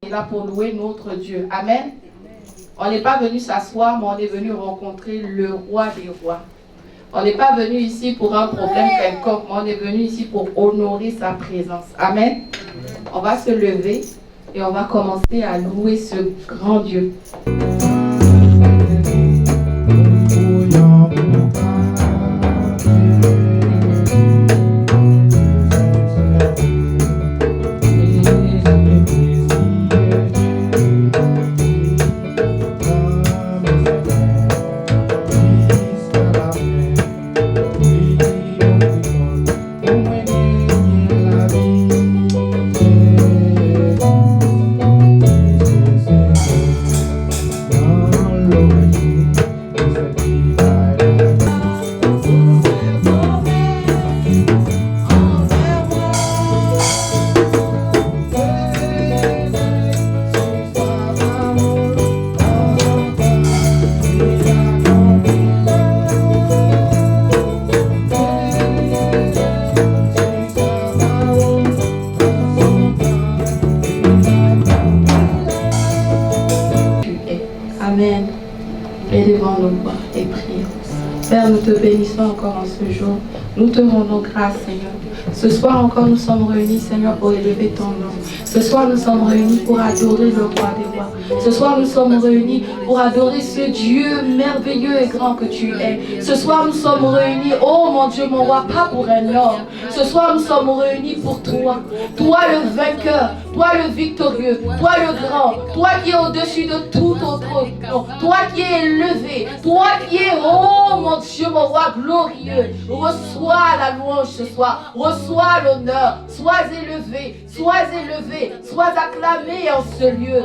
est là pour louer notre Dieu. Amen. On n'est pas venu s'asseoir, mais on est venu rencontrer le roi des rois. On n'est pas venu ici pour un problème quelconque, mais on est venu ici pour honorer sa présence. Amen. On va se lever et on va commencer à louer ce grand Dieu. Amen. Élevons nos voix et prions. Père, nous te bénissons encore en ce jour. Nous te rendons grâce, Seigneur. Ce soir encore, nous sommes réunis, Seigneur, pour élever ton nom. Ce soir, nous sommes réunis pour adorer le roi des rois. Ce soir, nous sommes réunis pour adorer ce Dieu merveilleux et grand que tu es. Ce soir, nous sommes réunis, oh mon Dieu, mon roi, pas pour un homme. Ce soir, nous sommes réunis pour toi. Toi le vainqueur, toi le victorieux, toi le grand, toi qui es au-dessus de tout autre nom, toi qui es élevé, toi qui es, oh mon Dieu, mon roi glorieux. Reçois la louange ce soir, reçois l'honneur, sois élevé, sois acclamé en ce lieu.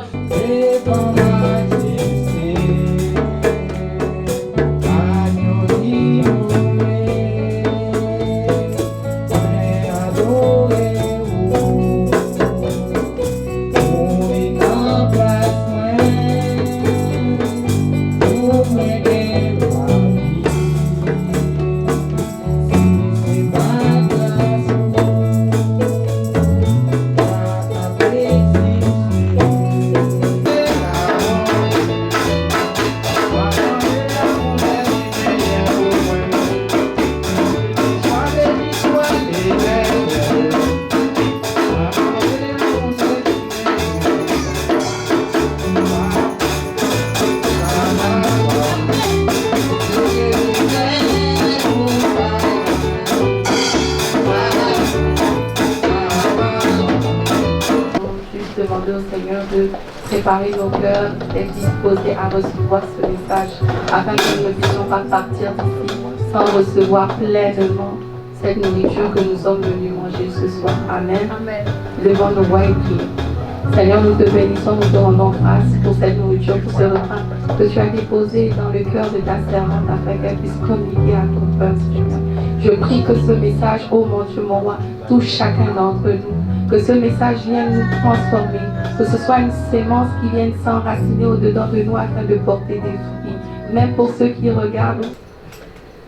Demander au Seigneur de préparer nos cœurs, d'être disposés à recevoir ce message, afin que nous ne puissions pas partir d'ici sans recevoir pleinement cette nourriture que nous sommes venus manger ce soir. Amen. Amen. Levons nos voix et prions. Seigneur, nous te bénissons, nous te rendons grâce pour cette nourriture, pour ce repas que tu as déposé dans le cœur de ta servante afin qu'elle puisse communiquer à ton peuple, Seigneur. Je prie que ce message, oh mon Dieu, mon roi, touche chacun d'entre nous. Que ce message vienne nous transformer. Que ce soit une sémence qui vienne s'enraciner au-dedans de nous afin de porter des fruits. Même pour ceux qui regardent.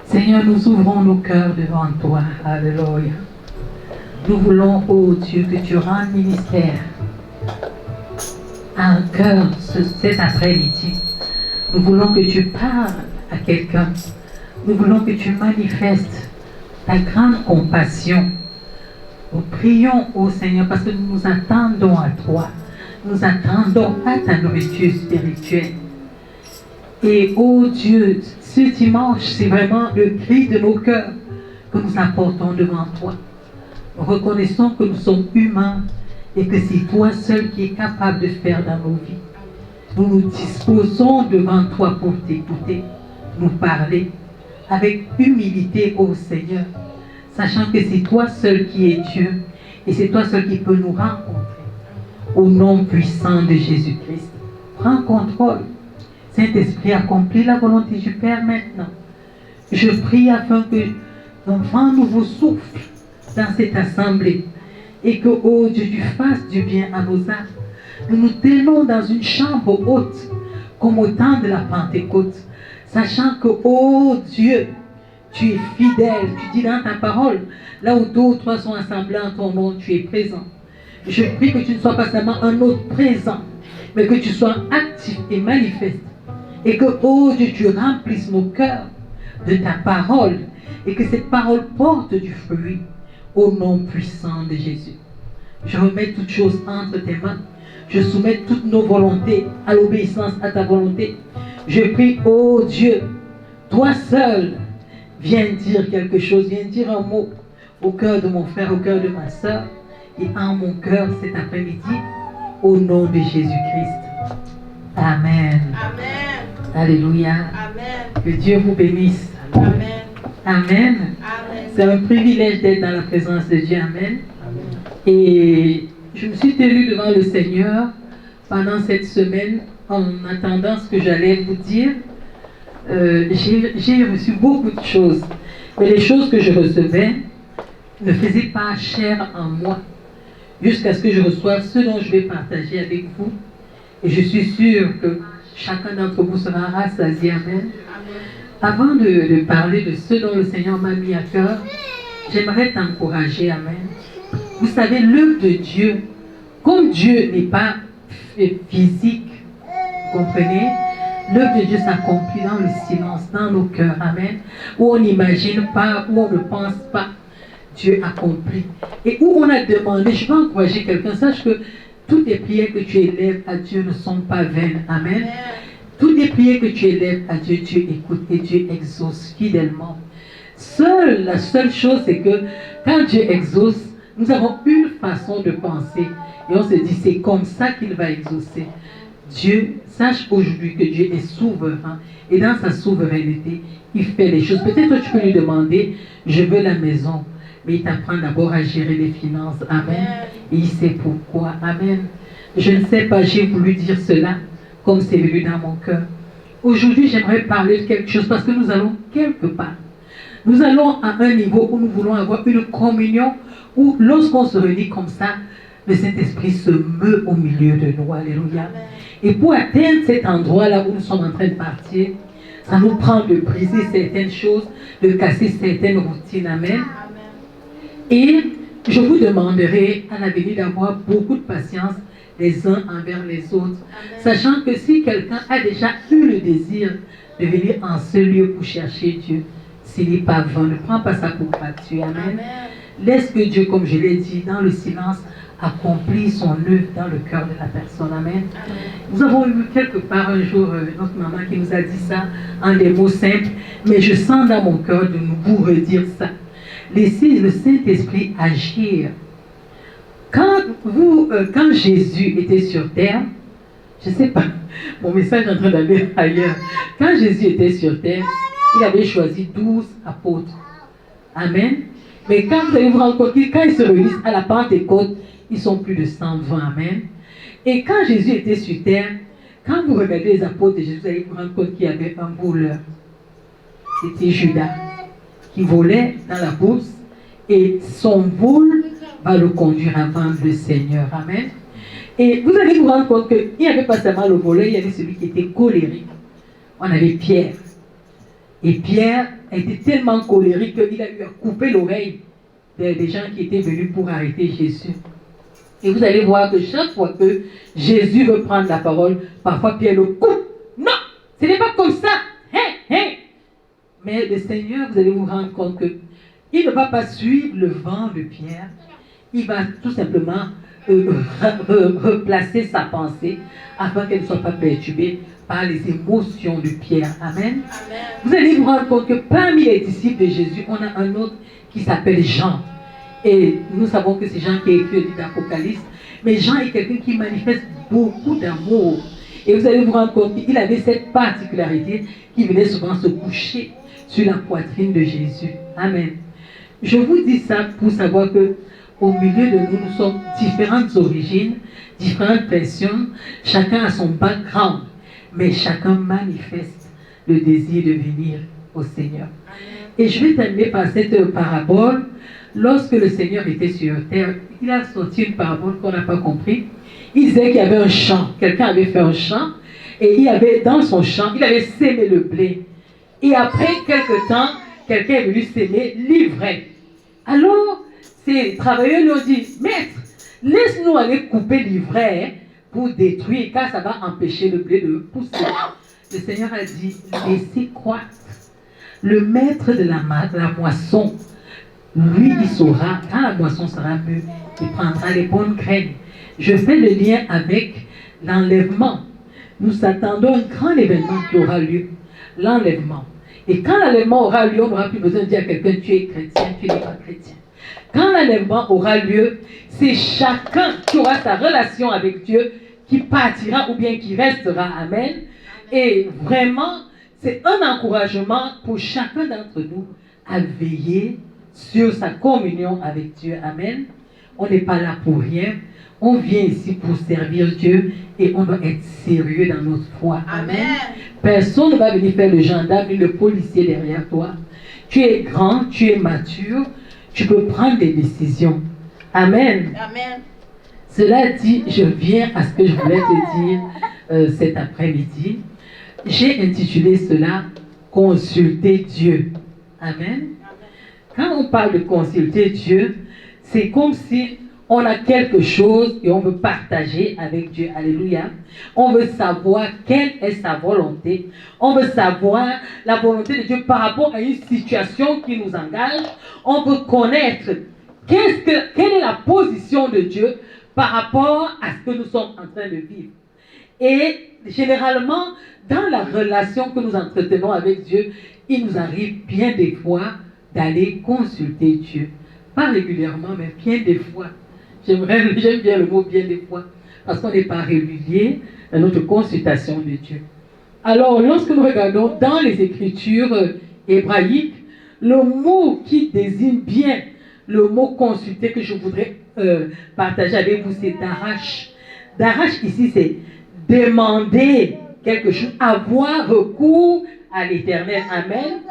Seigneur, nous ouvrons nos cœurs devant toi. Alléluia. Nous voulons, ô Dieu, que tu rendes ministère à un cœur cet après-midi. Nous voulons que tu parles à quelqu'un. Nous voulons que tu manifestes ta grande compassion. Nous prions, ô Seigneur, parce que nous nous attendons à toi. Nous attendons à ta nourriture spirituelle. Et, ô Dieu, ce dimanche, c'est vraiment le cri de nos cœurs que nous apportons devant toi. Nous reconnaissons que nous sommes humains et que c'est toi seul qui es capable de faire dans nos vies. Nous nous disposons devant toi pour t'écouter, nous parler avec humilité, ô Seigneur, sachant que c'est toi seul qui es Dieu et c'est toi seul qui peut nous rencontrer. Au nom puissant de Jésus-Christ, prends contrôle. Saint-Esprit, accomplis la volonté du Père maintenant. Je prie afin que un vent nouveau souffle dans cette assemblée et que, ô Dieu, tu fasses du bien à nos âmes. Nous nous tenons dans une chambre haute comme au temps de la Pentecôte, sachant que, ô Dieu, tu es fidèle. Tu dis dans ta parole, là où deux ou trois sont assemblés en ton nom, tu es présent. Je prie que tu ne sois pas seulement un hôte présent, mais que tu sois actif et manifeste. Et que, oh Dieu, tu remplisses nos cœurs de ta parole et que cette parole porte du fruit au nom puissant de Jésus. Je remets toutes choses entre tes mains. Je soumets toutes nos volontés à l'obéissance à ta volonté. Je prie, oh Dieu, toi seul, viens dire quelque chose, viens dire un mot au cœur de mon frère, au cœur de ma soeur et en mon cœur cet après-midi, au nom de Jésus-Christ. Amen. Amen. Alléluia. Amen. Que Dieu vous bénisse. Amen. Amen. Amen. C'est un privilège d'être dans la présence de Dieu. Amen. Et je me suis tenue devant le Seigneur pendant cette semaine en attendant ce que j'allais vous dire. J'ai reçu beaucoup de choses, mais les choses que je recevais ne faisaient pas chair en moi jusqu'à ce que je reçoive ce dont je vais partager avec vous. Et je suis sûre que chacun d'entre vous sera rassasié. Amen. Avant de parler de ce dont le Seigneur m'a mis à cœur, j'aimerais t'encourager. Amen. Vous savez, l'œuvre de Dieu, comme Dieu n'est pas physique, vous comprenez, l'œuvre de Dieu s'accomplit dans le silence, dans nos cœurs. Amen. Où on n'imagine pas, où on ne pense pas, Dieu accomplit. Et où on a demandé, je vais encourager quelqu'un, sache que toutes les prières que tu élèves à Dieu ne sont pas vaines. Amen. Toutes les prières que tu élèves à Dieu, Dieu écoute et Dieu exauce fidèlement. La seule chose, c'est que quand Dieu exauce, nous avons une façon de penser. Et on se dit, c'est comme ça qu'il va exaucer. Dieu, sache aujourd'hui que Dieu est souverain. Et dans sa souveraineté, il fait les choses. Peut-être tu peux lui demander, je veux la maison. Mais il t'apprend d'abord à gérer les finances. Amen. Et il sait pourquoi. Amen. Je ne sais pas, j'ai voulu dire cela comme c'est venu dans mon cœur. Aujourd'hui, j'aimerais parler de quelque chose parce que nous allons quelque part. Nous allons à un niveau où nous voulons avoir une communion où lorsqu'on se réunit comme ça, le Saint-Esprit se meut au milieu de nous. Alléluia. Et pour atteindre cet endroit-là où nous sommes en train de partir, ça nous prend de briser certaines choses, de casser certaines routines. Amen. Et je vous demanderai à l'avenir d'avoir beaucoup de patience les uns envers les autres. Amen. Sachant que si quelqu'un a déjà eu le désir de venir en ce lieu pour chercher Dieu, s'il n'est pas vain, ne prends pas ça pour gratuit. Amen. Amen. Laisse que Dieu, comme je l'ai dit, dans le silence, accomplisse son œuvre dans le cœur de la personne. Amen. Amen. Nous avons eu quelque part un jour notre maman qui nous a dit ça en des mots simples, mais je sens dans mon cœur de vous redire ça. Laissez le Saint-Esprit agir. Quand Jésus était sur terre, je ne sais pas, mon message est en train d'aller ailleurs. Quand Jésus était sur terre, il avait choisi 12 apôtres. Amen. Mais quand vous allez vous rendre compte, quand ils se réunissent à la Pentecôte, ils sont plus de 120. Amen. Et quand Jésus était sur terre, quand vous regardez les apôtres de Jésus, vous allez vous rendre compte qu'il y avait un voleur. C'était Judas qui volait dans la bourse et son vol va le conduire à vendre le Seigneur. Amen. Et vous allez vous rendre compte qu'il n'y avait pas seulement le voleur, il y avait celui qui était colérique. On avait Pierre. Et Pierre était tellement colérique qu'il a eu à couper l'oreille des gens qui étaient venus pour arrêter Jésus. Et vous allez voir que chaque fois que Jésus veut prendre la parole, parfois Pierre le coupe. Non, ce n'est pas comme ça. Hein, hein. Mais le Seigneur, vous allez vous rendre compte qu'il ne va pas suivre le vent de Pierre. Il va tout simplement replacer sa pensée afin qu'elle ne soit pas perturbée par les émotions de Pierre. Amen. Amen. Vous allez vous rendre compte que parmi les disciples de Jésus, on a un autre qui s'appelle Jean. Et nous savons que c'est Jean qui a écrit le livre d'Apocalypse. Mais Jean est quelqu'un qui manifeste beaucoup d'amour. Et vous allez vous rendre compte qu'il avait cette particularité qui venait souvent se coucher sur la poitrine de Jésus. Amen. Je vous dis ça pour savoir que au milieu de nous, nous sommes différentes origines, différentes personnes, chacun a son background, mais chacun manifeste le désir de venir au Seigneur. Et je vais terminer par cette parabole. Lorsque le Seigneur était sur terre, il a sorti une parabole qu'on n'a pas compris. Il disait qu'il y avait un champ, quelqu'un avait fait un champ, et il avait dans son champ, il avait sémé le blé. Et après quelque temps, quelqu'un est venu s'aimer l'ivraie. Alors, ces travailleurs lui ont dit, maître, Laisse-nous aller couper l'ivraie pour détruire, car ça va empêcher le blé de pousser. Le Seigneur a dit, laissez croître. Le maître de la moisson, lui, il saura, quand la moisson sera mûre, il prendra les bonnes graines. Je fais le lien avec l'enlèvement. Nous attendons un grand événement qui aura lieu, l'enlèvement. Et quand l'enlèvement aura lieu, on n'aura plus besoin de dire à quelqu'un, tu es chrétien, tu n'es pas chrétien. Quand l'enlèvement aura lieu, c'est chacun qui aura sa relation avec Dieu qui partira ou bien qui restera. Amen. Et vraiment, c'est un encouragement pour chacun d'entre nous à veiller sur sa communion avec Dieu. Amen. On n'est pas là pour rien. On vient ici pour servir Dieu et on doit être sérieux dans notre foi. Amen. Personne ne va venir faire le gendarme ni le policier derrière toi. Tu es grand, tu es mature, tu peux prendre des décisions. Amen. Amen. Cela dit, je viens à ce que je voulais te dire cet après-midi. J'ai intitulé cela « Consulter Dieu ». Amen. Quand on parle de consulter Dieu, c'est comme si on a quelque chose et on veut partager avec Dieu. Alléluia. On veut savoir quelle est sa volonté. On veut savoir la volonté de Dieu par rapport à une situation qui nous engage. On veut connaître quelle est la position de Dieu par rapport à ce que nous sommes en train de vivre. Et généralement, dans la relation que nous entretenons avec Dieu, il nous arrive bien des fois d'aller consulter Dieu. Pas régulièrement, mais bien des fois. J'aime bien le mot bien des fois, parce qu'on n'est pas régulier dans notre consultation de Dieu. Alors, lorsque nous regardons dans les Écritures hébraïques, le mot qui désigne bien le mot consulter que je voudrais partager avec vous, c'est d'arrache. D'arrache ici, c'est demander quelque chose, avoir recours à l'Éternel. Amen.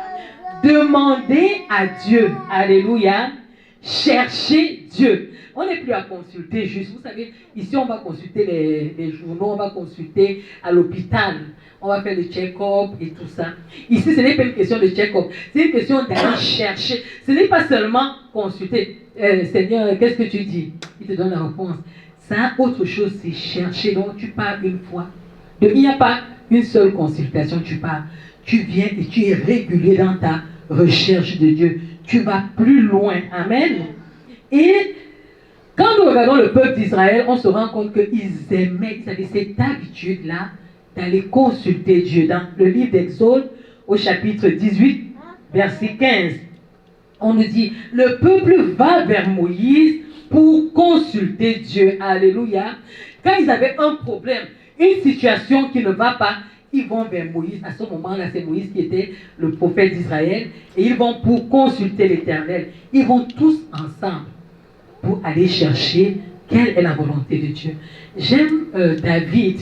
Demander à Dieu. Alléluia. Chercher Dieu. On n'est plus à consulter juste. Vous savez, ici on va consulter les journaux, on va consulter à l'hôpital. On va faire le check-up et tout ça. Ici, ce n'est pas une question de check-up. C'est une question d'aller chercher. Ce n'est pas seulement consulter. Seigneur, qu'est-ce que tu dis? Il te donne la réponse. Ça, autre chose, c'est chercher. Donc, tu pars une fois. Donc, il n'y a pas une seule consultation. Tu pars. Tu viens et tu es régulier dans ta recherche de Dieu. Tu vas plus loin. Amen. Et quand nous regardons le peuple d'Israël, on se rend compte qu'ils aimaient, ils avaient cette habitude-là d'aller consulter Dieu. Dans le livre d'Exode, au chapitre 18, verset 15, on nous dit, le peuple va vers Moïse pour consulter Dieu. Alléluia. Quand ils avaient un problème, une situation qui ne va pas, ils vont vers Moïse. À ce moment-là, c'est Moïse qui était le prophète d'Israël. Et ils vont pour consulter l'Éternel. Ils vont tous ensemble pour aller chercher quelle est la volonté de Dieu. J'aime David.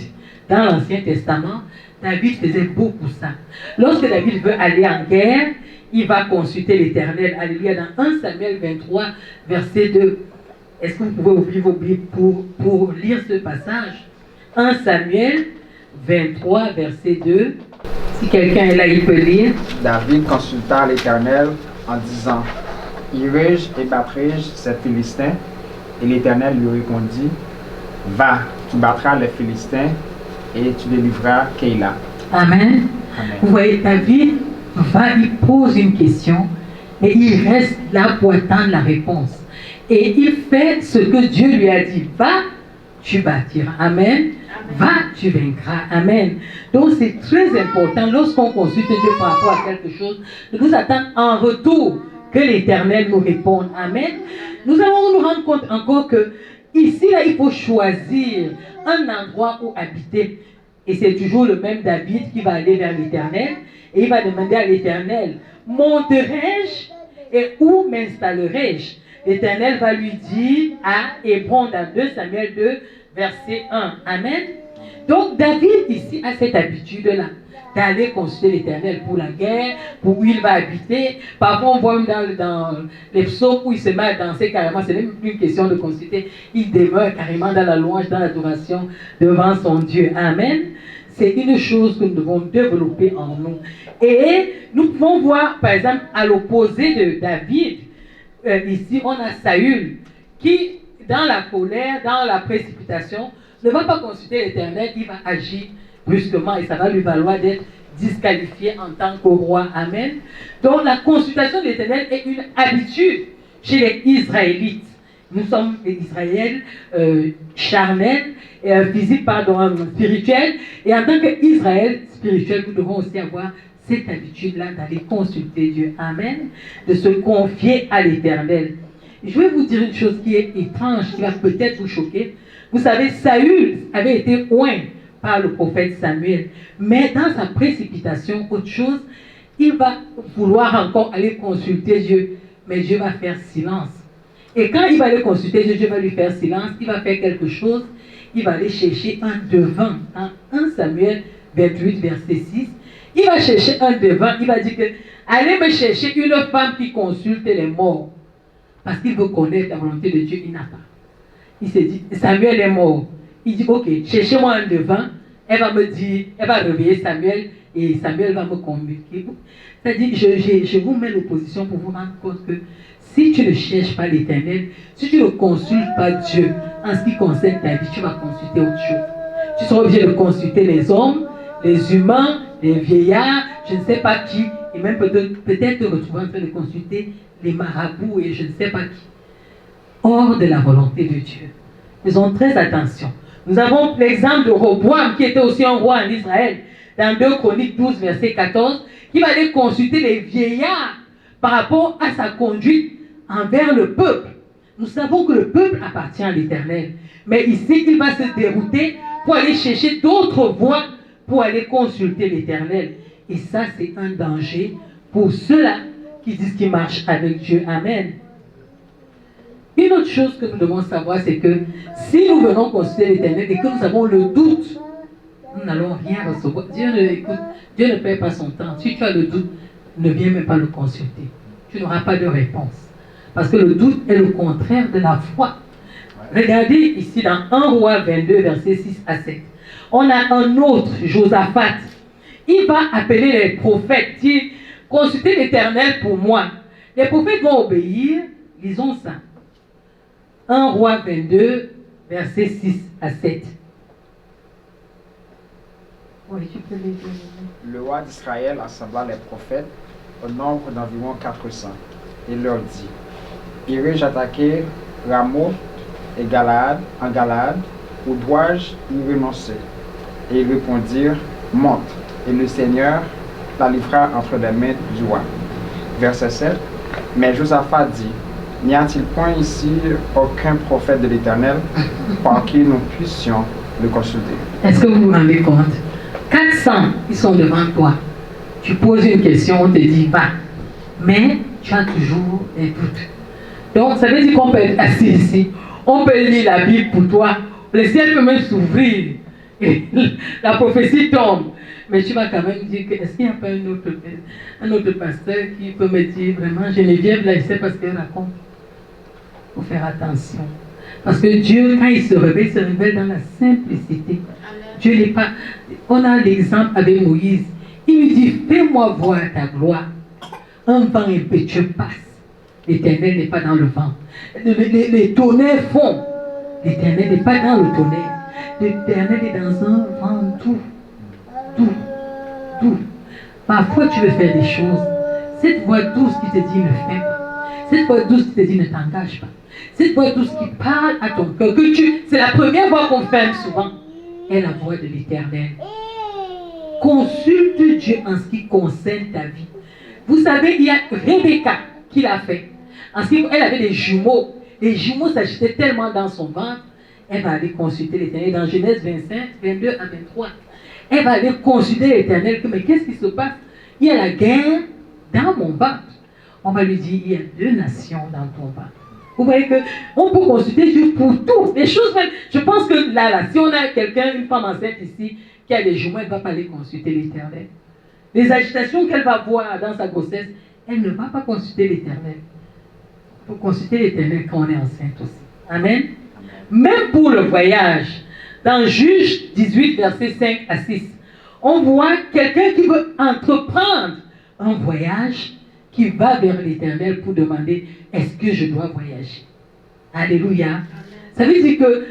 Dans l'Ancien Testament, David faisait beaucoup ça. Lorsque David veut aller en guerre, il va consulter l'Éternel. Alléluia. Dans 1 Samuel 23, verset 2. Est-ce que vous pouvez ouvrir vos Bibles pour lire ce passage? 1 Samuel 23, verset 2. Si quelqu'un est là, il peut lire. David consulta l'Éternel en disant, irai-je et battrai-je ces Philistins? Et l'Éternel lui répondit, va, tu battras les Philistins et tu délivreras Keïla. Amen. Amen. Vous voyez, David va, il pose une question et il reste là pour attendre la réponse. Et il fait ce que Dieu lui a dit. Va, tu bâtiras. Amen. Va, tu vaincras. Amen. Donc c'est très important lorsqu'on consulte Dieu par rapport à quelque chose, de nous attendre en retour que l'Éternel nous réponde. Amen. Nous allons nous rendre compte encore que ici, là, il faut choisir un endroit où habiter. Et c'est toujours le même David qui va aller vers l'Éternel et il va demander à l'Éternel, monterai-je et où m'installerai-je? L'Éternel va lui dire à Hébron dans 2 Samuel 2, verset 1. Amen. Donc David ici a cette habitude-là d'aller consulter l'Éternel pour la guerre, pour où il va habiter. Parfois on voit même dans les psaumes où il se met à danser carrément, c'est même plus une question de consulter, il demeure carrément dans la louange, dans l'adoration devant son Dieu. Amen. C'est une chose que nous devons développer en nous. Et nous pouvons voir par exemple à l'opposé de David, ici on a Saül qui dans la colère, dans la précipitation, ne va pas consulter l'Éternel, il va agir brusquement et ça va lui valoir d'être disqualifié en tant que roi. Amen. Donc la consultation de l'Éternel est une habitude chez les Israélites. Nous sommes des Israéliens charnels, physiques, pardon, spirituels. Et en tant qu'Israël spirituel, nous devons aussi avoir cette habitude-là d'aller consulter Dieu. Amen. De se confier à l'Éternel. Je vais vous dire une chose qui est étrange, qui va peut-être vous choquer. Vous savez, Saül avait été oint par le prophète Samuel. Mais dans sa précipitation, autre chose, il va vouloir encore aller consulter Dieu. Mais Dieu va faire silence. Et quand il va aller consulter Dieu, Dieu va lui faire silence. Il va faire quelque chose. Il va aller chercher un devin. En 1 Samuel 28, verset 6. Il va chercher un devin. Il va dire que allez me chercher une femme qui consulte les morts. Parce qu'il veut connaître la volonté de Dieu. Il n'a pas. Il s'est dit, Samuel est mort. Il dit, ok, cherchez-moi un devin. Elle va me dire, elle va réveiller Samuel et Samuel va me convaincre. C'est-à-dire, je vous mets l'opposition pour vous rendre compte que si tu ne cherches pas l'Éternel, si tu ne consultes pas Dieu en ce qui concerne ta vie, tu vas consulter autre chose. Tu seras obligé de consulter les hommes, les humains, les vieillards, je ne sais pas qui, et même peut-être te retrouver en train de consulter les marabouts et je ne sais pas qui. Hors de la volonté de Dieu. Faisons très attention. Nous avons l'exemple de Roboam, qui était aussi un roi en Israël, dans 2 Chroniques 12, verset 14, qui va aller consulter les vieillards par rapport à sa conduite envers le peuple. Nous savons que le peuple appartient à l'Éternel. Mais ici, il va se dérouter pour aller chercher d'autres voies pour aller consulter l'Éternel. Et ça, c'est un danger pour ceux-là qui disent qu'ils marchent avec Dieu. Amen. Une autre chose que nous devons savoir, c'est que si nous venons consulter l'Éternel et que nous avons le doute, nous n'allons rien recevoir. Dieu ne perd pas son temps. Si tu as le doute, ne viens même pas le consulter. Tu n'auras pas de réponse. Parce que le doute est le contraire de la foi. Regardez ici dans 1 Roi 22, versets 6 à 7. On a un autre, Josaphat. Il va appeler les prophètes, dit, consultez l'Éternel pour moi. Les prophètes vont obéir. Lisons ça. 1 Roi 22, versets 6 à 7. Oui, tu peux les dire. Le roi d'Israël assembla les prophètes au nombre d'environ 400 et leur dit, irai-je attaquer Ramoth et Galaad, en Galaad, ou dois-je y renoncer? Et ils répondirent, monte, et le Seigneur la livra entre les mains du roi. Verset 7. Mais Josaphat dit, n'y a-t-il point ici aucun prophète de l'Éternel par qui nous puissions le consulter? Est-ce que vous vous rendez compte? 400, ils sont devant toi. Tu poses une question, on te dit va. Mais tu as toujours des doutes. Donc, ça veut dire qu'on peut être assis ici. On peut lire la Bible pour toi. Le ciel peut même s'ouvrir. Et la prophétie tombe. Mais tu vas quand même dire que est-ce qu'il n'y a pas un autre pasteur qui peut me dire vraiment Geneviève, là, je sais pas ce qu'elle raconte. Il faut faire attention. Parce que Dieu, quand il se révèle dans la simplicité. Dieu n'est pas. On a l'exemple avec Moïse. Il lui dit, fais-moi voir ta gloire. Un vent impétueux passe. L'Éternel n'est pas dans le vent. Les tonnerres font. L'Éternel n'est pas dans le tonnerre. L'Éternel est dans un vent doux. Doux. Doux. Parfois tu veux faire des choses. Cette voix douce qui te dit ne fais pas. Cette voix douce qui te dit ne t'engage pas. Cette voix douce qui parle à ton cœur. C'est la première voix qu'on ferme souvent. Est la voix de l'Éternel. Consulte Dieu en ce qui concerne ta vie. Vous savez, il y a Rebecca qui l'a fait. Elle avait des jumeaux. Les jumeaux s'agitaient tellement dans son ventre. Elle va aller consulter l'Éternel. Dans Genèse 25, 22 à 23. Elle va aller consulter l'Éternel. Mais qu'est-ce qui se passe? Il y a la guerre dans mon ventre. On va lui dire, il y a 2 nations dans ton ventre. Vous voyez qu'on peut consulter Dieu pour tout. Les choses même. Je pense que là, si on a quelqu'un, une femme enceinte ici, qui a des jumeaux, elle ne va pas aller consulter l'Éternel. Les agitations qu'elle va voir dans sa grossesse, elle ne va pas consulter l'Éternel. Il faut consulter l'Éternel quand on est enceinte aussi. Amen. Même pour le voyage, dans Juge 18, versets 5 à 6, on voit quelqu'un qui veut entreprendre un voyage, qui va vers l'Éternel pour demander, est-ce que je dois voyager? Alléluia. Amen. Ça veut dire que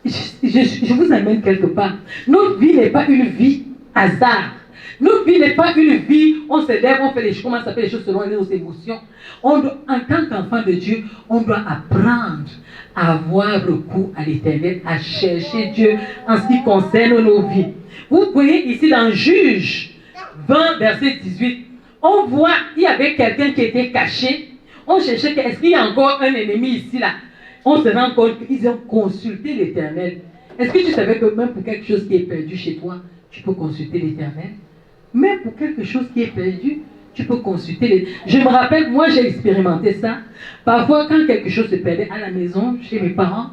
je vous amène quelque part. Notre vie n'est pas une vie hasard. Notre vie n'est pas une vie, on se lève, on fait les choses, comment ça fait les choses selon nos émotions. En tant qu'enfant de Dieu, on doit apprendre à avoir recours à l'Éternel, à chercher Dieu en ce qui concerne nos vies. Vous voyez ici dans Juge 20, verset 18, on voit il y avait quelqu'un qui était caché. On cherchait, est-ce qu'il y a encore un ennemi ici là? On se rend compte qu'ils ont consulté l'Éternel. Est-ce que tu savais que même pour quelque chose qui est perdu chez toi, tu peux consulter l'Éternel? Même pour quelque chose qui est perdu, tu peux consulter les... Je me rappelle, moi j'ai expérimenté ça. Parfois, quand quelque chose se perdait à la maison, chez mes parents,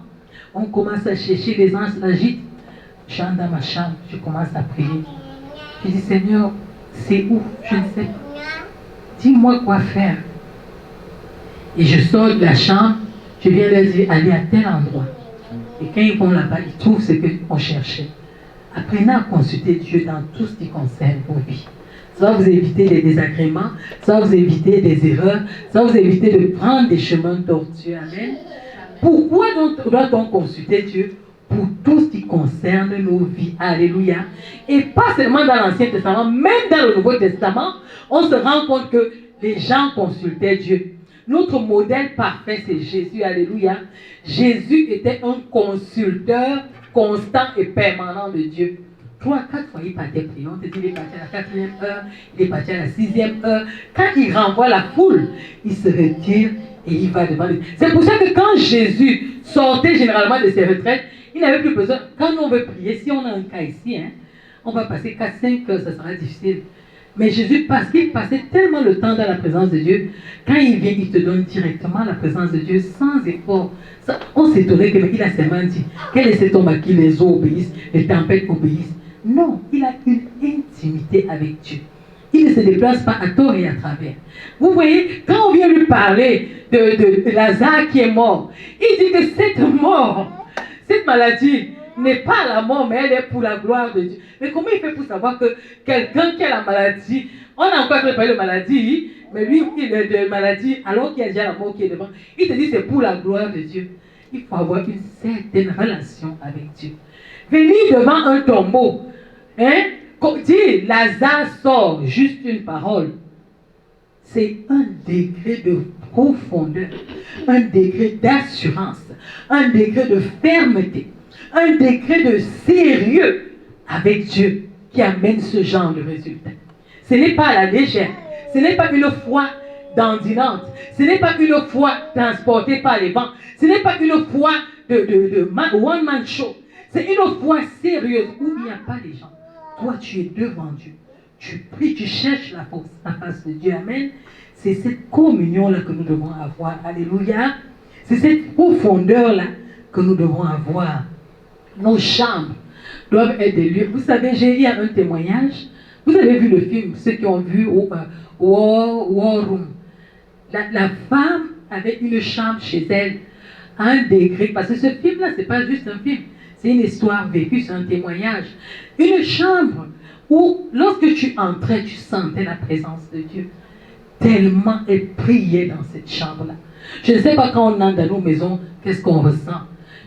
on commence à chercher, les anges l'agitent. Je suis dans ma chambre, je commence à prier. Je dis, Seigneur, c'est où? Je ne sais pas. Dis-moi quoi faire. Et je sors de la chambre, je viens leur dire, allez à tel endroit. Et quand ils vont là-bas, ils trouvent ce qu'on cherchait. Apprenez à consulter Dieu dans tout ce qui concerne vos vies. Ça va vous éviter des désagréments, ça va vous éviter des erreurs, ça va vous éviter de prendre des chemins tortueux. Amen. Pourquoi donc doit-on consulter Dieu? Pour tout ce qui concerne nos vies. Alléluia. Et pas seulement dans l'Ancien Testament, même dans le Nouveau Testament, on se rend compte que les gens consultaient Dieu. Notre modèle parfait, c'est Jésus. Alléluia. Jésus était un consulteur constant et permanent de Dieu. 3 à 4 fois, il partait prier. On te dit, il est parti à la 4e heure, il est parti à la 6e heure. Quand il renvoie la foule, il se retire et il va devant lui. C'est pour ça que quand Jésus sortait généralement de ses retraites, il n'avait plus besoin. Quand on veut prier, si on a un cas ici, on va passer 4-5 heures, ça sera difficile. Mais Jésus, parce qu'il passait tellement le temps dans la présence de Dieu, quand il vient, il te donne directement la présence de Dieu sans effort. Ça, on s'étonnait qu'il a seulement dit, quel est cet homme à qui les eaux obéissent, les tempêtes obéissent. Non, il a une intimité avec Dieu. Il ne se déplace pas à tort et à travers. Vous voyez, quand on vient lui parler de Lazare qui est mort, il dit que cette mort, cette maladie n'est pas la mort, mais elle est pour la gloire de Dieu. Mais comment il fait pour savoir que quelqu'un qui a la maladie, on a encore préparé la maladie, mais lui, il est de maladie, alors qu'il y a déjà la mort qui est devant, il te dit c'est pour la gloire de Dieu. Il faut avoir une certaine relation avec Dieu. Venir devant un tombeau, dire Lazare sort, juste une parole, c'est un degré de profondeur, un degré d'assurance, un degré de fermeté, un degré de sérieux avec Dieu qui amène ce genre de résultat. Ce n'est pas à la légère, ce n'est pas une foi dandinante, ce n'est pas une foi transportée par les vents, ce n'est pas une foi de one-man show, c'est une foi sérieuse où il n'y a pas les gens. Toi, tu es devant Dieu, tu pries, tu cherches la face de Dieu. Amen. C'est cette communion-là que nous devons avoir. Alléluia. C'est cette profondeur-là que nous devons avoir. Nos chambres doivent être des lieux. Vous savez, j'ai eu un témoignage. Vous avez vu le film, ceux qui ont vu War Room. La femme avait une chambre chez elle à un degré. Parce que ce film-là, ce n'est pas juste un film. C'est une histoire vécue, c'est un témoignage. Une chambre où, lorsque tu entrais, tu sentais la présence de Dieu. Tellement elle priait dans cette chambre-là. Je ne sais pas quand on entre dans nos maisons, qu'est-ce qu'on ressent.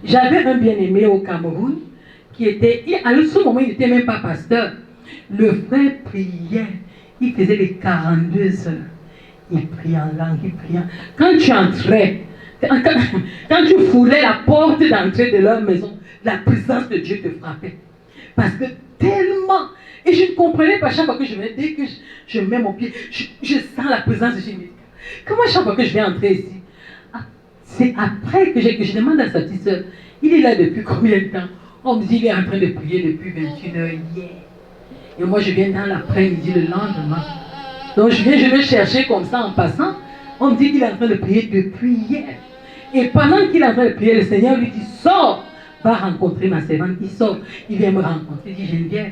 J'avais un bien-aimé au Cameroun qui était, à ce moment, il n'était même pas pasteur. Le frère priait. Il faisait les 42 heures. Il priait en langue, il priait. Quand tu entrais, quand tu foulais la porte d'entrée de leur maison, la présence de Dieu te frappait. Parce que tellement, et je ne comprenais pas chaque fois que je venais, dès que je mets mon pied, je sens la présence de Dieu. Comment chaque fois que je vais entrer ici? C'est après que je demande à sa petite soeur, il est là depuis combien de temps? On me dit qu'il est en train de prier depuis 21h hier. Et moi je viens dans l'après-midi le lendemain. Donc je vais chercher comme ça en passant. On me dit qu'il est en train de prier depuis hier. Et pendant qu'il est en train de prier, le Seigneur lui dit, sors, va rencontrer ma servante. Il sort, il vient me rencontrer. Il dit, Geneviève,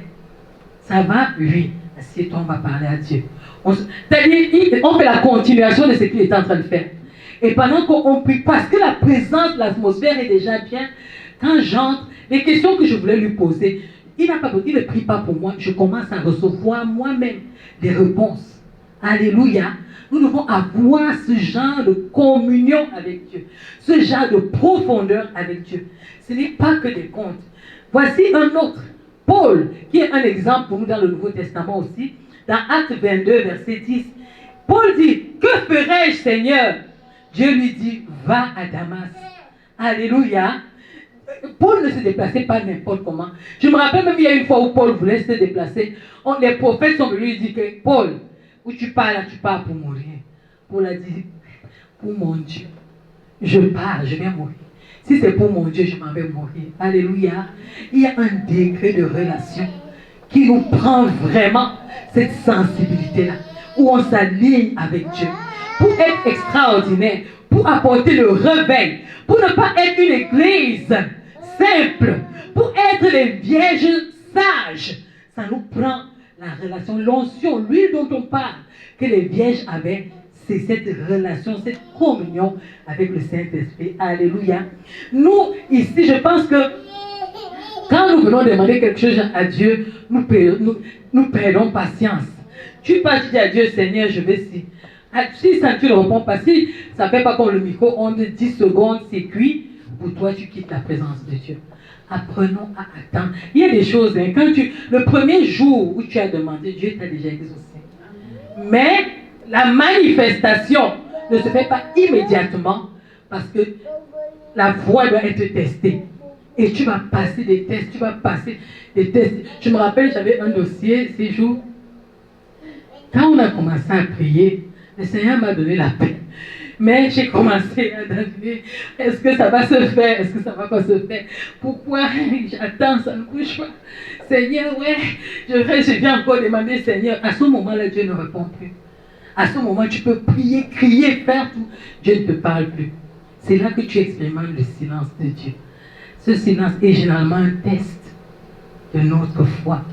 ça va? Oui. Assieds-toi, on va parler à Dieu. C'est-à-dire, on fait la continuation de ce qu'il est en train de faire. Et pendant qu'on prie, parce que la présence, l'atmosphère est déjà bien, quand j'entre, les questions que je voulais lui poser, il ne prie pas pour moi, je commence à recevoir moi-même des réponses Alléluia. Nous devons avoir ce genre de communion avec Dieu, ce genre de profondeur avec Dieu. Ce n'est pas que des contes. Voici un autre, Paul, qui est un exemple pour nous dans le Nouveau Testament aussi, dans Actes 22, verset 10. Paul dit, que ferai-je, Seigneur? Dieu lui dit, va à Damas. Alléluia. Paul ne se déplaçait pas n'importe comment. Je me rappelle même il y a une fois où Paul voulait se déplacer. Les prophètes sont venus lui dire que Paul, où tu pars là, tu pars pour mourir. Paul a dit, pour mon Dieu, je pars, je vais mourir. Si c'est pour mon Dieu, je m'en vais mourir. Alléluia. Il y a un degré de relation qui nous prend vraiment cette sensibilité-là, où on s'aligne avec Dieu, pour être extraordinaire, pour apporter le réveil, pour ne pas être une église simple, pour être les vierges sages. Ça nous prend la relation, l'onction, l'huile dont on parle, que les vierges avaient, c'est cette relation, cette communion avec le Saint-Esprit. Alléluia. Nous, ici, je pense que quand nous venons demander quelque chose à Dieu, nous perdons patience. Tu pars, tu dis à Dieu, Seigneur, je vais si. Si ça, tu ne réponds pas, si ça ne fait pas comme le micro-ondes, 10 secondes, c'est cuit, pour toi, tu quittes la présence de Dieu. Apprenons à attendre. Il y a des choses, hein, le premier jour où tu as demandé, Dieu t'a déjà exaucé. Mais la manifestation ne se fait pas immédiatement parce que la foi doit être testée. Et tu vas passer des tests, Je me rappelle, j'avais un dossier ces jours. Quand on a commencé à prier, le Seigneur m'a donné la paix. Mais j'ai commencé à deviner, est-ce que ça va se faire? Est-ce que ça va pas se faire? Pourquoi j'attends, ça ne couche pas? Seigneur, ouais, je viens encore demander, Seigneur. À ce moment-là, Dieu ne répond plus. À ce moment, tu peux prier, crier, faire tout. Dieu ne te parle plus. C'est là que tu expérimentes le silence de Dieu. Ce silence est généralement un test de notre foi.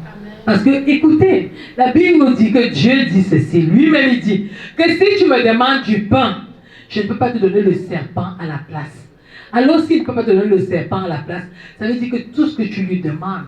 Parce que, écoutez, la Bible nous dit que Dieu dit ceci. Lui-même, il dit que si tu me demandes du pain, je ne peux pas te donner le serpent à la place. Alors, s'il ne peut pas te donner le serpent à la place, ça veut dire que tout ce que tu lui demandes,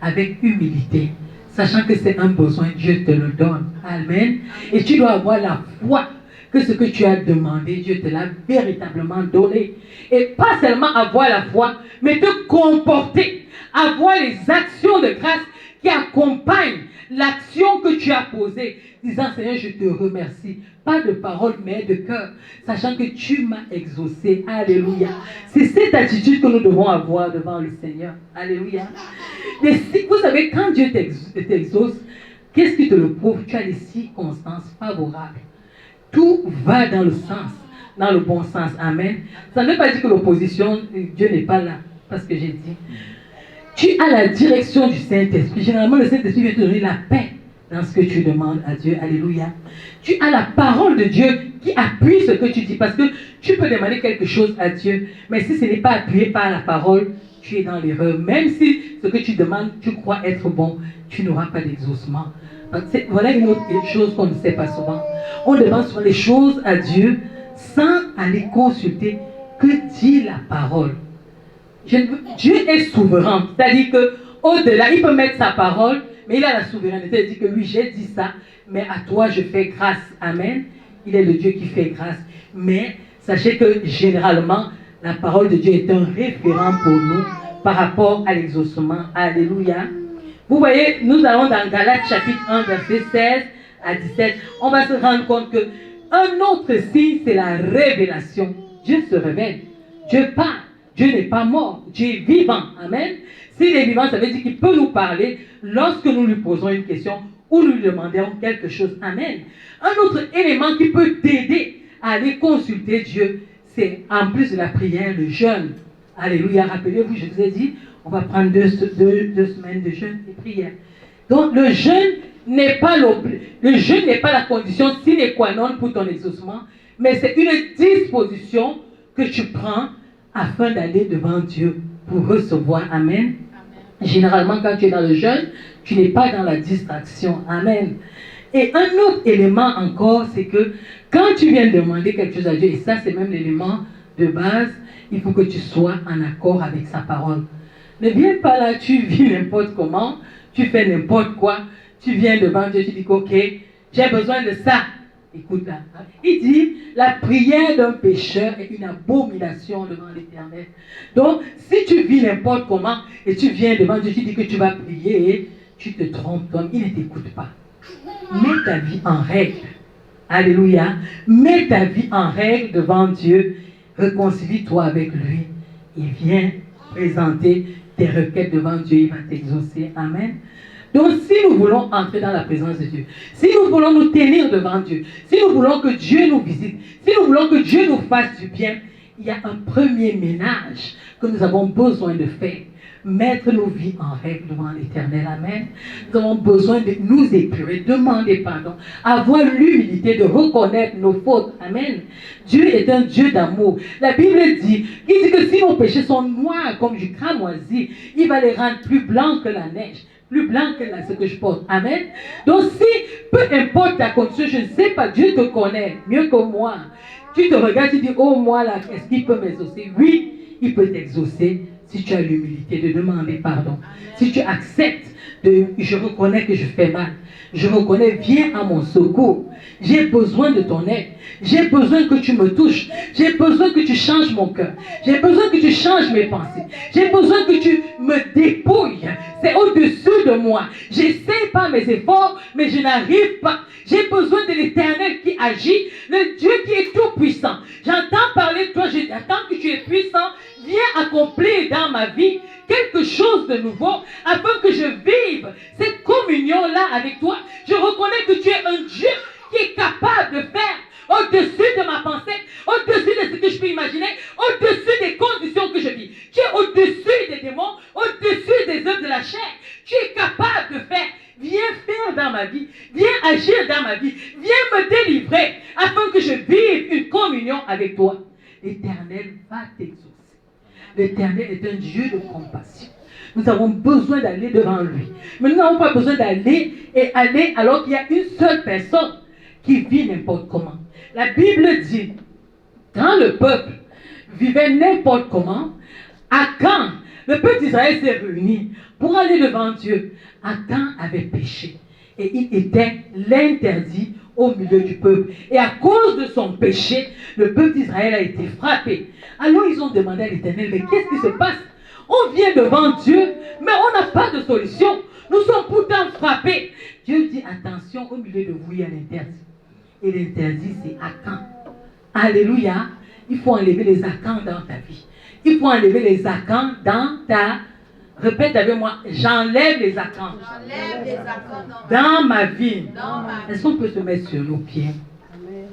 avec humilité, sachant que c'est un besoin, Dieu te le donne. Amen. Et tu dois avoir la foi que ce que tu as demandé, Dieu te l'a véritablement donné. Et pas seulement avoir la foi, mais te comporter, avoir les actions de grâce qui accompagnent l'action que tu as posée, disant, Seigneur, je te remercie. Pas de parole, mais de cœur, sachant que tu m'as exaucé. Alléluia. C'est cette attitude que nous devons avoir devant le Seigneur. Alléluia. Vous savez, quand Dieu t'exauce, qu'est-ce qui te le prouve? Tu as les circonstances favorables. Tout va dans le sens, dans le bon sens. Amen. Ça ne veut pas dire que l'opposition, Dieu n'est pas là. Parce que j'ai dit, tu as la direction du Saint-Esprit. Généralement, le Saint-Esprit vient te donner la paix dans ce que tu demandes à Dieu. Alléluia. Tu as la parole de Dieu qui appuie ce que tu dis. Parce que tu peux demander quelque chose à Dieu, mais si ce n'est pas appuyé par la parole, tu es dans l'erreur. Même si ce que tu demandes, tu crois être bon, tu n'auras pas d'exaucement. Voilà une autre chose qu'on ne sait pas souvent. On demande souvent les choses à Dieu sans aller consulter que dit la parole. Dieu est souverain. C'est-à-dire qu'au-delà, il peut mettre sa parole, mais il a la souveraineté. Il dit que oui, j'ai dit ça, mais à toi, je fais grâce. Amen. Il est le Dieu qui fait grâce. Mais sachez que généralement, la parole de Dieu est un référent pour nous par rapport à l'exaucement. Alléluia. Vous voyez, nous allons dans Galates chapitre 1, verset 16 à 17. On va se rendre compte que un autre signe, c'est la révélation. Dieu se révèle. Dieu parle. Dieu n'est pas mort. Dieu est vivant. Amen. S'il est vivant, ça veut dire qu'il peut nous parler lorsque nous lui posons une question ou nous lui demandons quelque chose. Amen. Un autre élément qui peut t'aider à aller consulter Dieu, c'est en plus de la prière, le jeûne. Alléluia. Rappelez-vous, je vous ai dit, on va prendre deux semaines de jeûne et prière. Donc le jeûne n'est pas la condition sine qua non pour ton exaucement, mais c'est une disposition que tu prends afin d'aller devant Dieu pour recevoir. Amen. Généralement, quand tu es dans le jeûne, tu n'es pas dans la distraction. Amen. Et un autre élément encore, c'est que quand tu viens demander quelque chose à Dieu, et ça c'est même l'élément de base, il faut que tu sois en accord avec sa parole. Ne viens pas là, tu vis n'importe comment, tu fais n'importe quoi, tu viens devant Dieu, tu dis ok, j'ai besoin de ça. Écoute là. Il dit, la prière d'un pécheur est une abomination devant l'Éternel. Donc, si tu vis n'importe comment et tu viens devant Dieu, tu dis que tu vas prier et tu te trompes, donc il ne t'écoute pas. Mets ta vie en règle. Alléluia. Mets ta vie en règle devant Dieu. Réconcilie-toi avec lui. Et viens présenter tes requêtes devant Dieu. Il va t'exaucer. Amen. Donc, si nous voulons entrer dans la présence de Dieu, si nous voulons nous tenir devant Dieu, si nous voulons que Dieu nous visite, si nous voulons que Dieu nous fasse du bien, il y a un premier ménage que nous avons besoin de faire. Mettre nos vies en règle devant l'Éternel. Amen. Nous avons besoin de nous épurer, demander pardon, avoir l'humilité de reconnaître nos fautes. Amen. Dieu est un Dieu d'amour. La Bible dit, il dit que si nos péchés sont noirs comme du cramoisi, il va les rendre plus blancs que la neige. Plus blanc que ce que je porte. Amen. Donc si, peu importe ta condition, je ne sais pas, Dieu te connaît mieux que moi. Tu te regardes, tu dis, oh moi là, est-ce qu'il peut m'exaucer? Oui, il peut t'exaucer si tu as l'humilité de demander pardon. Amen. Si tu acceptes, je reconnais que je fais mal. Je reconnais, viens à mon secours. J'ai besoin de ton aide. J'ai besoin que tu me touches. J'ai besoin que tu changes mon cœur. J'ai besoin que tu changes mes pensées. J'ai besoin que tu me dépouilles. C'est au-dessus de moi. J'essaie par mes efforts, mais je n'arrive pas. J'ai besoin de l'Éternel qui agit, le Dieu qui est tout puissant. J'entends parler de toi, j'attends que tu es puissant. Viens accomplir dans ma vie quelque chose de nouveau afin que je vive cette communion-là avec toi. Je reconnais que tu es un Dieu qui est capable de faire au-dessus de ma pensée, au-dessus de ce que je peux imaginer, au-dessus des conditions que je vis. Tu es au-dessus des démons, au-dessus des œuvres de la chair. Tu es capable de faire. Viens faire dans ma vie, viens agir dans ma vie, viens me délivrer afin que je vive une communion avec toi. L'Éternel va t'exaucer. L'Éternel est un Dieu de compassion. Nous avons besoin d'aller devant lui. Mais nous n'avons pas besoin d'aller alors qu'il y a une seule personne qui vit n'importe comment. La Bible dit, quand le peuple vivait n'importe comment, Akan, le peuple d'Israël s'est réuni pour aller devant Dieu. Akan avait péché et il était l'interdit au milieu du peuple. Et à cause de son péché, le peuple d'Israël a été frappé. Alors ils ont demandé à l'Éternel, mais qu'est-ce qui se passe? On vient devant Dieu, mais on n'a pas de solution. Nous sommes pourtant frappés. Dieu dit, attention, au milieu de vous, il y a l'interdit. Et l'interdit, c'est Akan. Alléluia. Il faut enlever les Akans dans ta vie. Il faut enlever les Akans dans ta... Répète avec moi, j'enlève les Akans. J'enlève les Akans dans ma vie. Dans Est-ce qu'on peut se mettre sur nos pieds? Amen.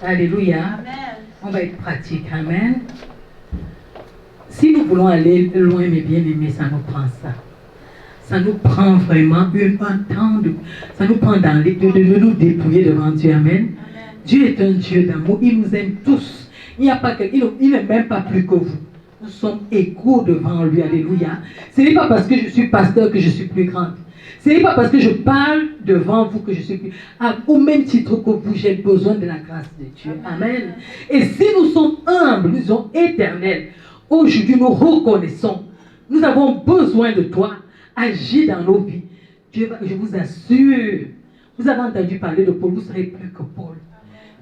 Alléluia. Amen. On va être pratique. Amen. Si nous voulons aller loin, mes bien-aimés, ça nous prend ça. Ça nous prend vraiment un temps ça nous prend de nous dépouiller devant Dieu. Amen. Amen. Dieu est un Dieu d'amour. Il nous aime tous. Il n'est même pas plus que vous. Nous sommes égaux devant lui. Alléluia. Ce n'est pas parce que je suis pasteur que je suis plus grande. Ce n'est pas parce que je parle devant vous que je suis plus... Au même titre que vous, j'ai besoin de la grâce de Dieu. Amen. Et si nous sommes humbles, nous sommes éternels, aujourd'hui nous reconnaissons, nous avons besoin de toi. Agis dans nos vies. Dieu, je vous assure, vous avez entendu parler de Paul, vous serez plus que Paul.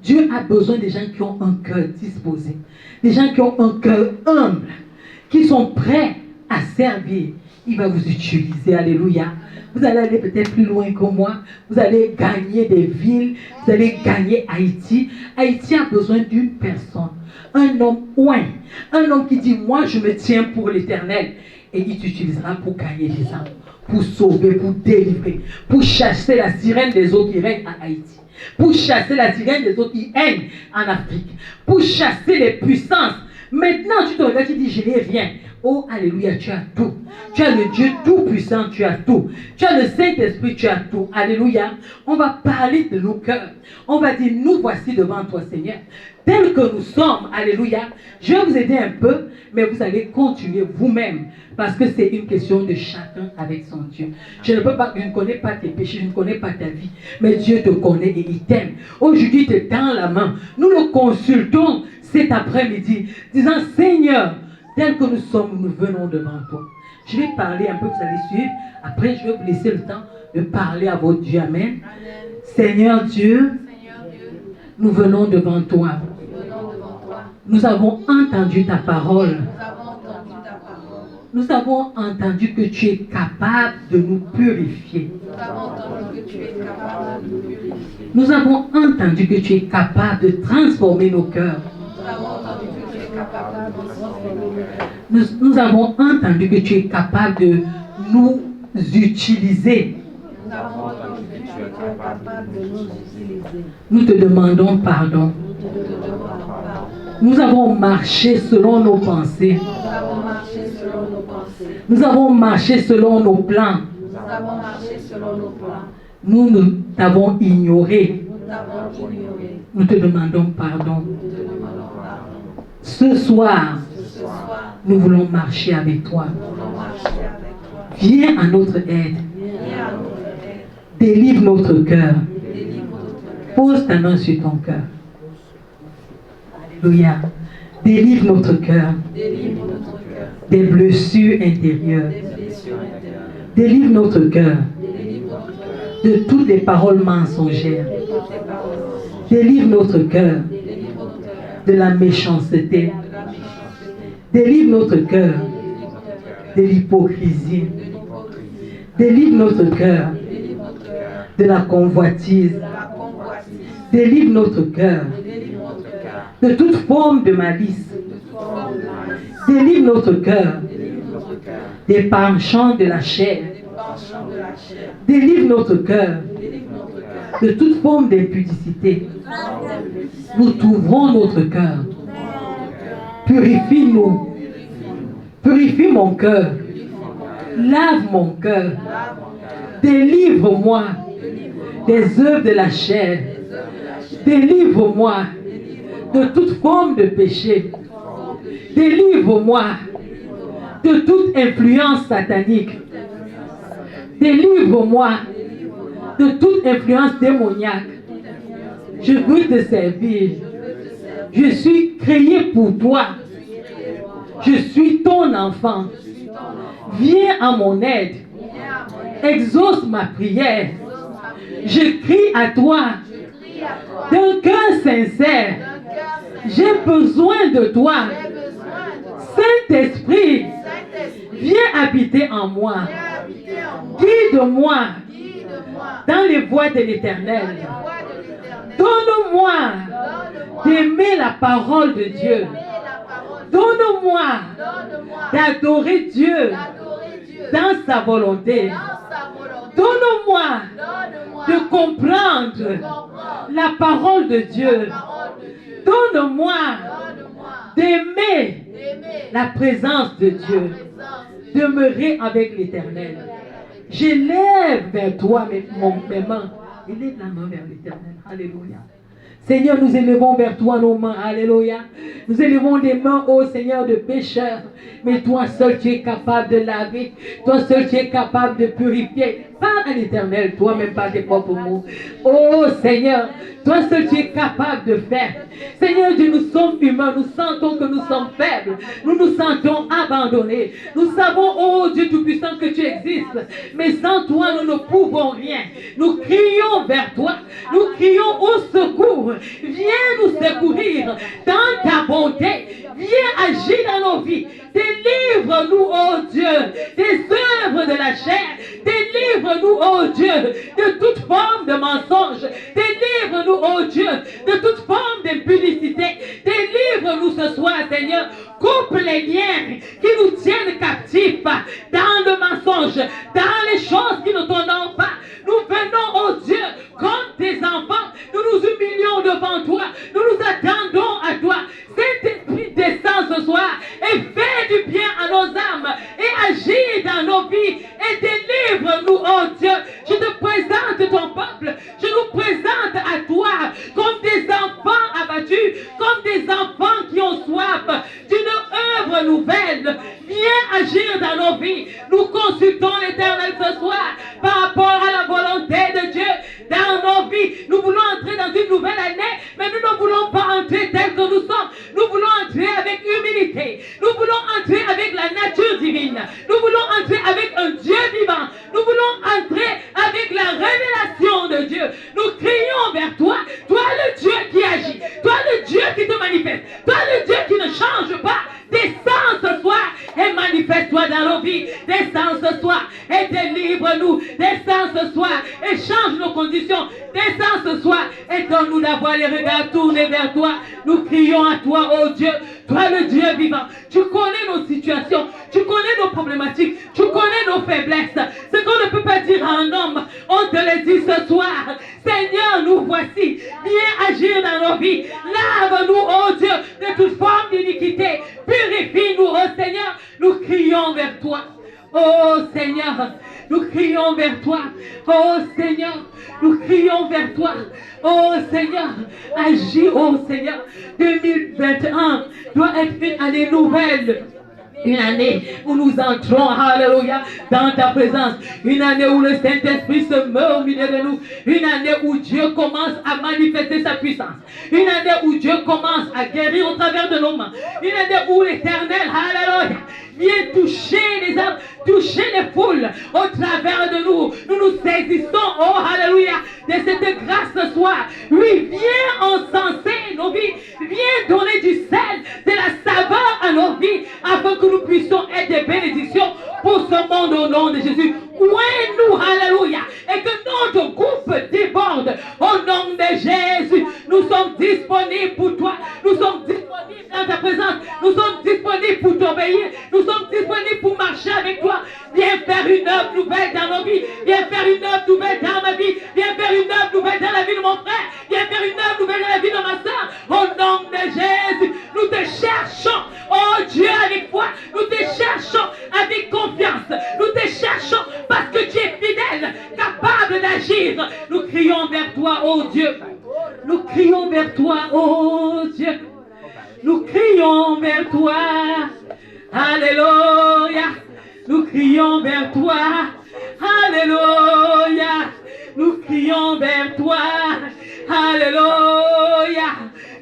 Dieu a besoin des gens qui ont un cœur disposé, des gens qui ont un cœur humble, qui sont prêts à servir. Il va vous utiliser, alléluia. Vous allez aller peut-être plus loin que moi, vous allez gagner des villes, vous allez gagner Haïti. Haïti a besoin d'une personne, un homme oint, un homme qui dit, moi je me tiens pour l'Éternel. Et il t'utilisera pour gagner des âmes, pour sauver, pour délivrer, pour chasser la sirène des eaux qui règnent à Haïti, pour chasser la sirène des eaux qui règnent en Afrique, pour chasser les puissances. Maintenant, tu te regardes, tu dis, je n'ai rien. Oh, alléluia, tu as tout. Tu as le Dieu tout-puissant, tu as tout. Tu as le Saint-Esprit, tu as tout. Alléluia. On va parler de nos cœurs. On va dire, nous voici devant toi, Seigneur. Tels que nous sommes, alléluia. Je vais vous aider un peu, mais vous allez continuer vous-même. Parce que c'est une question de chacun avec son Dieu. Je ne connais pas tes péchés, je ne connais pas ta vie. Mais Dieu te connaît et il t'aime. Aujourd'hui, tu es dans la main. Nous le consultons cet après-midi, disant, Seigneur, tel que nous sommes, nous venons devant toi. Je vais parler un peu, vous allez suivre. Après, je vais vous laisser le temps de parler à votre Dieu. Amen. Amen. Seigneur Dieu, Seigneur Nous venons devant toi. Nous avons entendu ta parole. Nous avons entendu que tu es capable de nous purifier. Nous avons entendu que tu es capable de transformer nos cœurs. Nous avons entendu que tu es capable de nous utiliser. Nous te demandons pardon. Nous avons marché selon nos pensées. Nous avons marché selon nos plans. Nous t'avons ignoré. Nous te demandons pardon. Ce soir, nous voulons marcher avec toi. Viens à notre aide. Délivre notre cœur. Pose ta main sur ton cœur. Alléluia. Délivre notre cœur des blessures intérieures. Délivre notre cœur de toutes les paroles mensongères. Délivre notre cœur de la méchanceté. Délivre notre cœur de l'hypocrisie. Délivre notre cœur de la convoitise. Délivre notre cœur de toute forme de malice. Délivre notre cœur des penchants de la chair. Délivre notre cœur de toute forme d'impudicité. Nous t'ouvrons notre cœur. Purifie-nous. Purifie mon cœur. Lave mon cœur. Délivre-moi des œuvres de la chair. Délivre-moi de toute forme de péché. Délivre-moi de toute influence satanique. Délivre-moi de toute influence démoniaque. Je veux te servir. Je suis créé pour toi. Je suis ton enfant. Viens à mon aide. Exauce ma prière. Je crie à toi d'un cœur sincère. J'ai besoin de toi. Saint-Esprit, viens habiter en moi. Guide-moi dans les voies de l'Éternel. Donne-moi d'aimer la parole de Dieu. Donne-moi d'adorer Dieu dans sa volonté. Donne-moi de comprendre la parole de Dieu. Donne-moi d'aimer la présence de Dieu. Demeurer avec l'Éternel. J'élève vers toi mes mains. Élève la main vers l'Éternel. Alléluia. Seigneur, nous élevons vers toi nos mains. Alléluia. Nous élevons des mains, ô Seigneur, de pécheurs. Mais toi seul, tu es capable de laver. Toi seul, tu es capable de purifier. Parle à l'Éternel, toi-même par tes propres mots. Oh Seigneur, toi seul, tu es capable de faire. Seigneur Dieu, nous sommes humains. Nous sentons que nous sommes faibles. Nous nous sentons abandonnés. Nous savons, oh Dieu Tout-Puissant, que tu existes. Mais sans toi, nous ne pouvons rien. Nous crions vers toi. Nous crions au secours. Viens nous secourir dans ta bonté. Viens agir dans nos vies. Délivre-nous, oh Dieu, des œuvres de la chair. Délivre-nous, oh Dieu, de toute forme de mensonge. Délivre-nous, oh Dieu, de toute forme d'impudicité. Délivre-nous ce soir, Seigneur. Coupe les liens qui nous tiennent captifs dans le mensonge, dans les choses qui ne t'honorent pas. Nous venons, oh Dieu, comme tes enfants. Nous nous humilions devant toi. Nous nous attendons à toi. Saint-Esprit, descend ce soir et fais du bien à nos âmes et agis dans nos vies et délivre-nous, oh Dieu. Je te présente ton peuple. Je nous présente à toi comme des enfants abattus, comme des enfants qui ont soif d'une œuvre nouvelle. Viens agir dans nos vies. Nous consultons l'Éternel ce soir par rapport à la volonté de Dieu dans nos vies. Nous voulons entrer dans une nouvelle année, mais Mais nous ne voulons pas entrer tel que nous sommes. Nous voulons entrer avec humilité. Nous voulons entrer avec la nature divine. Nous voulons entrer avec un Dieu vivant. Nous voulons entrer avec la révélation de Dieu. Nous crions vers toi. Toi le Dieu qui agit. Toi le Dieu qui te manifeste. Toi le Dieu qui ne change pas. Descends ce soir et manifeste-toi dans nos vies. Descends ce soir et délivre-nous. Descends ce soir et change nos conditions. Descends ce soir et donne-nous d'avoir les regards tournés vers toi. Nous crions à toi, oh Dieu. Toi le Dieu vivant. Tu connais nos situations. Tu connais nos problématiques. Tu connais nos faiblesses. Ce qu'on ne peut pas dire à un homme, on te le dit ce soir. Seigneur, nous voici. Viens agir dans nos vies. Lave-nous, oh Dieu, de toute forme d'iniquité. Purifie-nous, oh Seigneur. Nous crions vers toi. Oh Seigneur, nous crions vers toi. Oh Seigneur, nous crions vers toi. Oh Seigneur, agis, oh Seigneur. 2021 doit être une année nouvelle. Une année où nous entrons, alléluia, dans ta présence. Une année où le Saint-Esprit se meurt au milieu de nous. Une année où Dieu commence à manifester sa puissance. Une année où Dieu commence à guérir au travers de nos mains. Une année où l'Éternel, alléluia, vient toucher les âmes, toucher les foules au travers de nous. Nous nous saisissons, oh alléluia, de cette grâce ce soir. Oui, viens encenser nos vies. Viens donner du sel, de la saveur à nos vies, afin que nous puissions être des bénédictions pour ce monde au nom de Jésus. Oué-nous, alléluia, et que notre groupe déborde au nom de Jésus. Nous sommes disponibles pour toi. Nous sommes disponibles dans ta présence. Nous sommes disponibles pour t'obéir. Nous sommes disponibles pour marcher avec toi. Viens faire une œuvre nouvelle dans nos vies. Viens faire une œuvre nouvelle dans ma vie. Viens faire une œuvre nouvelle dans la vie de mon frère. Viens faire une œuvre nouvelle dans la vie de ma soeur. Au nom de Jésus, nous te cherchons. Oh Dieu, avec foi. Nous te cherchons avec confiance. Nous te cherchons parce que tu es fidèle, capable d'agir. Nous crions vers toi, oh Dieu. Nous crions vers toi, oh Dieu. Nous crions vers toi. Alléluia. Nous crions vers toi. Alléluia. Nous crions vers toi. Alléluia.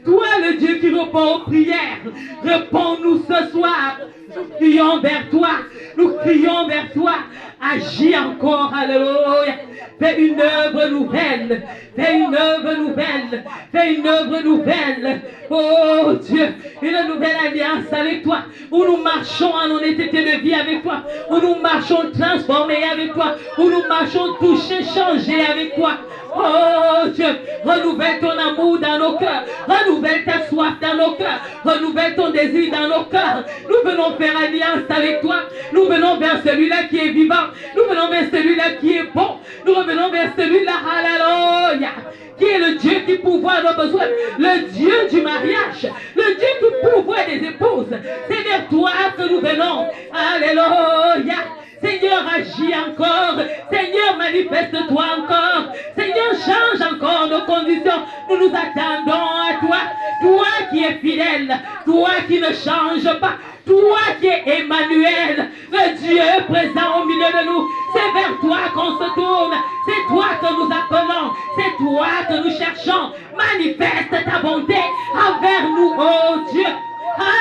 Toi, le Dieu qui répond aux prières, réponds-nous ce soir. Nous crions vers toi. Nous crions vers toi. Agis encore. Alléluia. Fais une œuvre nouvelle. Fais une œuvre nouvelle. Fais une œuvre nouvelle. Oh Dieu, une nouvelle alliance avec toi. Où nous marchons en honnêteté de vie avec toi. Où nous marchons transformés avec toi. Où nous marchons touchés, changés avec toi. Oh Dieu, renouvelle ton amour dans nos cœurs. Renouvelle ta soif dans nos cœurs. Renouvelle ton désir dans nos cœurs. Nous venons faire alliance avec toi. Nous venons vers celui-là qui est vivant. Nous venons vers celui-là qui est bon. Nous revenons vers celui-là, alléluia, qui est le Dieu qui pourvoit nos besoins. Le Dieu du mariage. Le Dieu qui pourvoit des épouses. C'est vers toi que nous venons. Alléluia. Seigneur, agis encore. Seigneur, manifeste-toi encore. Seigneur, change encore nos conditions. Nous nous attendons à toi. Toi qui es fidèle. Toi qui ne change pas. Toi qui es Emmanuel, le Dieu présent au milieu de nous. C'est vers toi qu'on se tourne. C'est toi que nous appelons. C'est toi que nous cherchons. Manifeste ta bonté envers nous, oh Dieu.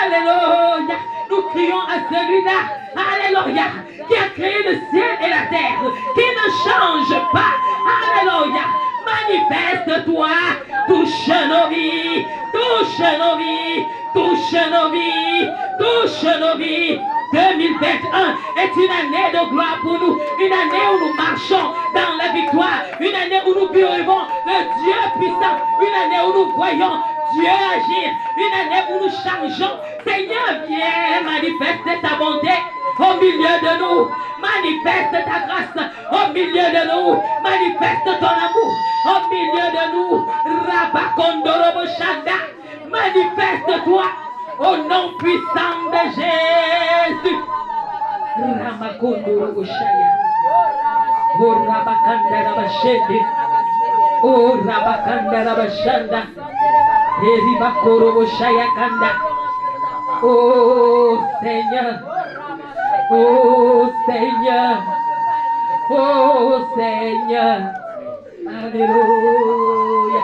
Alléluia. Nous crions à celui-là, alléluia, qui a créé le ciel et la terre, qui ne change pas. Alléluia. Manifeste-toi, touche nos vies, touche nos vies, touche nos vies, touche nos vies. 2021 est une année de gloire pour nous, une année où nous marchons dans la victoire, une année où nous vivons le Dieu puissant, une année où nous voyons Dieu agir, une année où nous changeons. Seigneur, viens manifester ta bonté au milieu de nous, manifeste ta grâce au milieu de nous, manifeste ton amour au milieu de nous. Rabakondorobo Shanda, manifeste-toi au nom puissant de Jésus. Ramakondorobo Shaya, oh Rabakanda Rabashende, oh Rabakanda Rabashanda, Eribakorobo Shaya Kanda. Oh Seigneur, oh Seigneur, oh Seigneur, alléluia,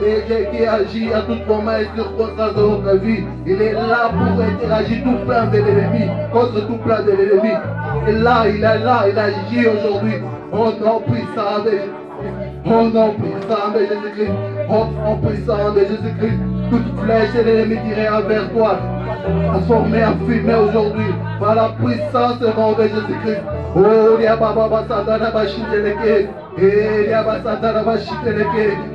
le Dieu qui agit à tout moment et circonstance de notre vie. Il est là pour interagir tout plein de l'ennemi, contre tout plein de l'ennemi. Et là, il est là, il agit aujourd'hui. Au nom puissant de Jésus-Christ. Au nom puissant de Jésus-Christ. Au nom puissant de Jésus-Christ. Toute flèche de l'ennemi tirée envers toi, transformée en fumée aujourd'hui, par la puissance du nom de Jésus-Christ.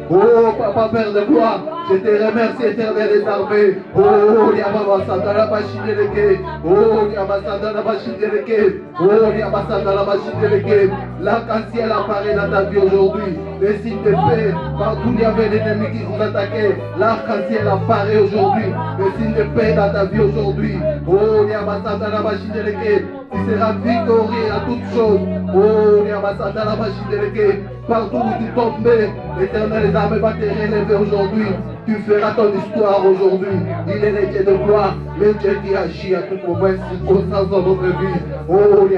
Oh, oh, Papa, Père de gloire, je te remercie, éternel des armées. Oh, oh, l'arc-en-ciel apparaît dans ta vie aujourd'hui. Les signes de paix, partout il y avait des ennemis qui vous attaquaient. L'arc-en-ciel apparaît aujourd'hui. Les signes de paix dans ta vie aujourd'hui. Oh, tu seras victorieux à toutes choses. Oh, partout où tu tombais, l'Éternel des armées va te relever aujourd'hui. Tu feras ton histoire aujourd'hui. Il est le Dieu de gloire, le Dieu qui agit à tout moment, circonstance dans notre vie. Oh,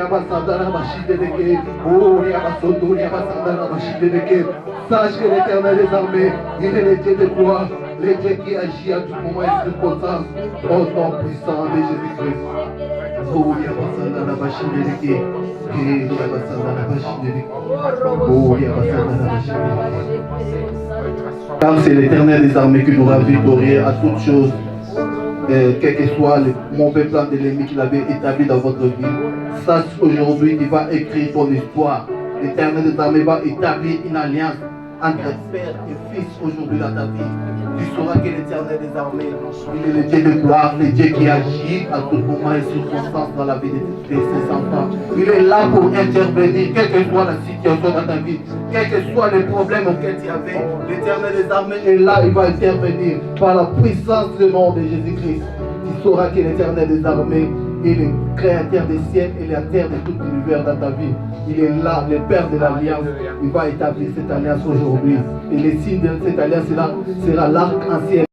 sache que l'Éternel des armées, il est le Dieu de gloire, le Dieu qui agit à tout moment et circonstance. Au nom puissant de Jésus-Christ. Oh, car c'est l'Éternel des armées qui nous rend victorieux à toutes choses, quel que soit le mauvais plan de l'ennemi qu'il avait établi dans votre vie. Sache aujourd'hui qu'il va écrire ton histoire. L'Éternel des armées va établir une alliance entre père et fils aujourd'hui dans ta vie. Tu sauras que l'Éternel des armées, il est le Dieu de gloire, le Dieu qui agit à tout moment et circonstance dans la vie de ses enfants. Il est là pour intervenir, quelle que soit la situation dans ta vie, quels que soient les problèmes auxquels tu avais. L'Éternel des armées est là, il va intervenir par la puissance du nom de Jésus-Christ. Tu sauras que l'Éternel des armées est le créateur des cieux et la terre de tout l'univers dans ta vie. Il est là, le Père de l'Alliance. Il va établir cette alliance aujourd'hui. Et le signe de cette alliance sera l'arc-en-ciel